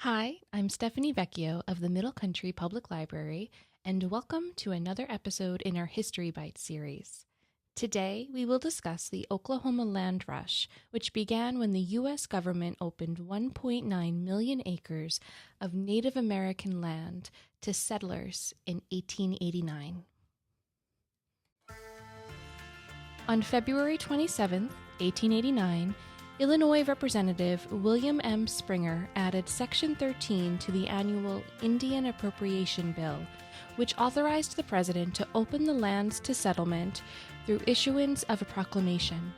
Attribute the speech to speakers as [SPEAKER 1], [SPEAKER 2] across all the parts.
[SPEAKER 1] Hi, I'm Stephanie Vecchio of the Middle Country Public Library, and welcome to another episode in our History Bites series. Today, we will discuss the Oklahoma land rush, which began when the U.S. government opened 1.9 million acres of Native American land to settlers in 1889. On February 27, 1889, Illinois Representative William M. Springer added Section 13 to the annual Indian Appropriation Bill, which authorized the president to open the lands to settlement through issuance of a proclamation.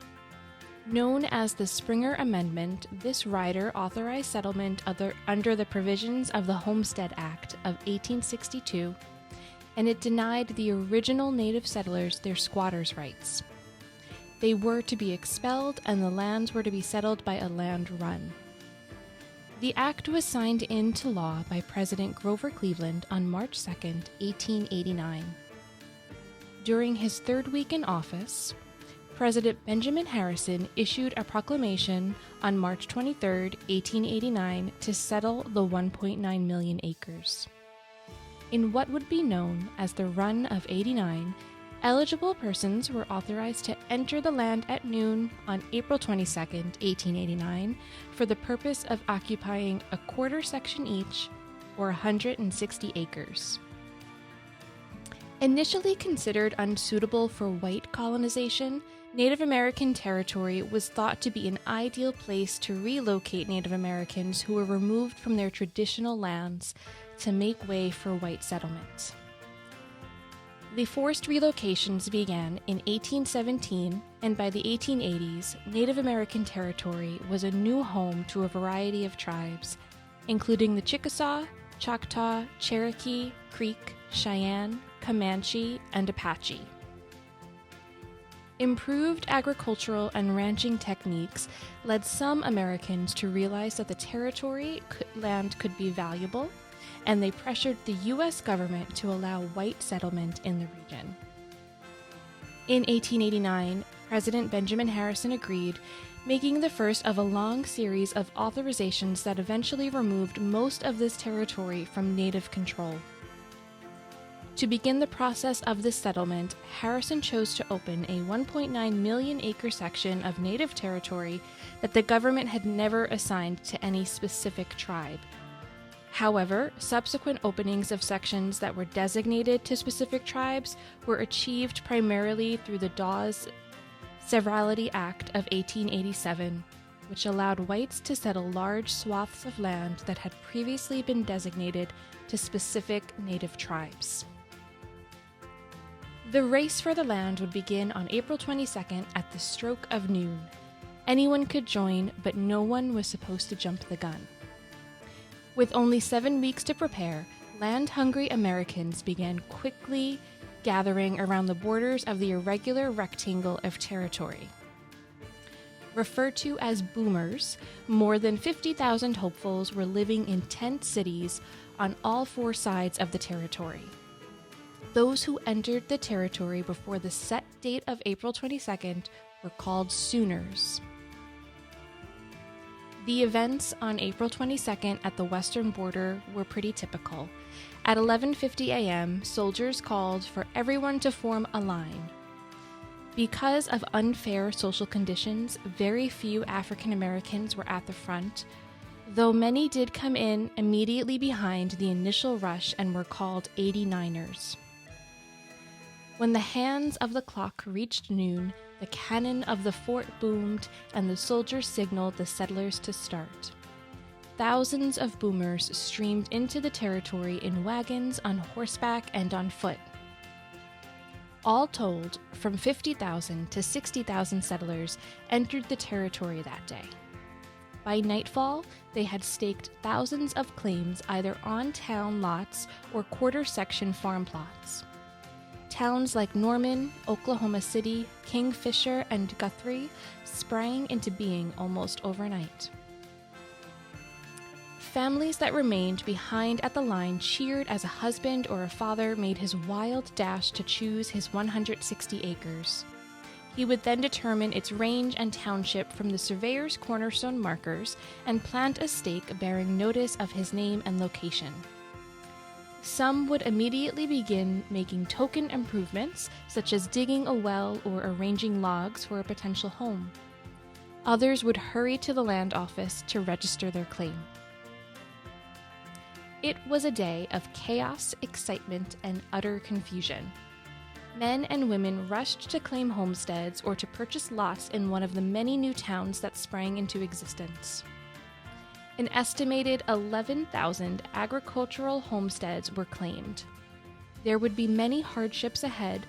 [SPEAKER 1] Known as the Springer Amendment, this rider authorized settlement under the provisions of the Homestead Act of 1862, and it denied the original native settlers their squatters' rights. They were to be expelled, and the lands were to be settled by a land run. The act was signed into law by President Grover Cleveland on March 2, 1889. During his third week in office, President Benjamin Harrison issued a proclamation on March 23, 1889, to settle the 1.9 million acres. In what would be known as the Run of '89, eligible persons were authorized to enter the land at noon on April 22, 1889, for the purpose of occupying a quarter section each, or 160 acres. Initially considered unsuitable for white colonization, Native American territory was thought to be an ideal place to relocate Native Americans who were removed from their traditional lands to make way for white settlement. The forced relocations began in 1817, and by the 1880s, Native American territory was a new home to a variety of tribes, including the Chickasaw, Choctaw, Cherokee, Creek, Cheyenne, Comanche, and Apache. Improved agricultural and ranching techniques led some Americans to realize that the territory land could be valuable, and they pressured the U.S. government to allow white settlement in the region. In 1889, President Benjamin Harrison agreed, making the first of a long series of authorizations that eventually removed most of this territory from Native control. To begin the process of this settlement, Harrison chose to open a 1.9 million acre section of Native territory that the government had never assigned to any specific tribe. However, subsequent openings of sections that were designated to specific tribes were achieved primarily through the Dawes Severalty Act of 1887, which allowed whites to settle large swaths of land that had previously been designated to specific Native tribes. The race for the land would begin on April 22nd at the stroke of noon. Anyone could join, but no one was supposed to jump the gun. With only 7 weeks to prepare, land-hungry Americans began quickly gathering around the borders of the irregular rectangle of territory. Referred to as boomers, more than 50,000 hopefuls were living in tent cities on all four sides of the territory. Those who entered the territory before the set date of April 22nd were called Sooners. The events on April 22nd at the western border were pretty typical. At 11:50 a.m., soldiers called for everyone to form a line. Because of unfair social conditions, very few African Americans were at the front, though many did come in immediately behind the initial rush and were called 89ers. When the hands of the clock reached noon, the cannon of the fort boomed, and the soldiers signaled the settlers to start. Thousands of boomers streamed into the territory in wagons, on horseback, and on foot. All told, from 50,000 to 60,000 settlers entered the territory that day. By nightfall, they had staked thousands of claims either on town lots or quarter-section farm plots. Towns like Norman, Oklahoma City, Kingfisher, and Guthrie sprang into being almost overnight. Families that remained behind at the line cheered as a husband or a father made his wild dash to choose his 160 acres. He would then determine its range and township from the surveyor's cornerstone markers and plant a stake bearing notice of his name and location. Some would immediately begin making token improvements, such as digging a well or arranging logs for a potential home. Others would hurry to the land office to register their claim. It was a day of chaos, excitement, and utter confusion. Men and women rushed to claim homesteads or to purchase lots in one of the many new towns that sprang into existence. An estimated 11,000 agricultural homesteads were claimed. There would be many hardships ahead,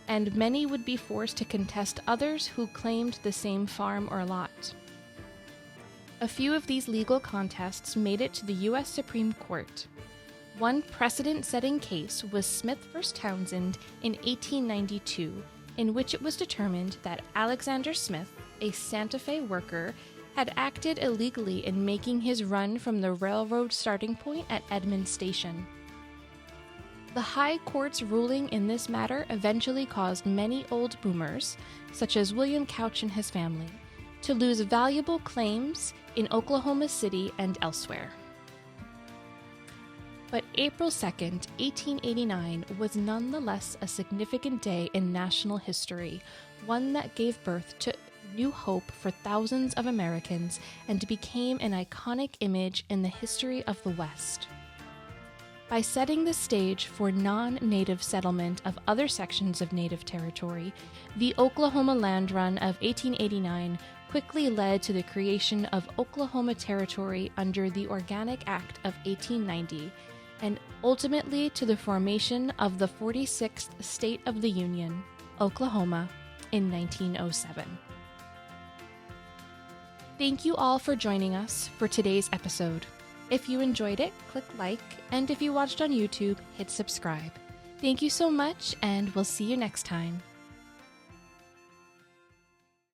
[SPEAKER 1] and many would be forced to contest others who claimed the same farm or lot. A few of these legal contests made it to the U.S. Supreme Court. One precedent-setting case was Smith v. Townsend in 1892, in which it was determined that Alexander Smith, a Santa Fe worker, had acted illegally in making his run from the railroad starting point at Edmond Station. The High Court's ruling in this matter eventually caused many old boomers, such as William Couch and his family, to lose valuable claims in Oklahoma City and elsewhere. But April 2nd, 1889 was nonetheless a significant day in national history, one that gave birth to new hope for thousands of Americans and became an iconic image in the history of the West. By setting the stage for non-native settlement of other sections of Native territory, the Oklahoma Land Run of 1889 quickly led to the creation of Oklahoma Territory under the Organic Act of 1890, and ultimately to the formation of the 46th State of the Union, Oklahoma, in 1907. Thank you all for joining us for today's episode. If you enjoyed it, click like, and if you watched on YouTube, hit subscribe. Thank you so much, and we'll see you next time.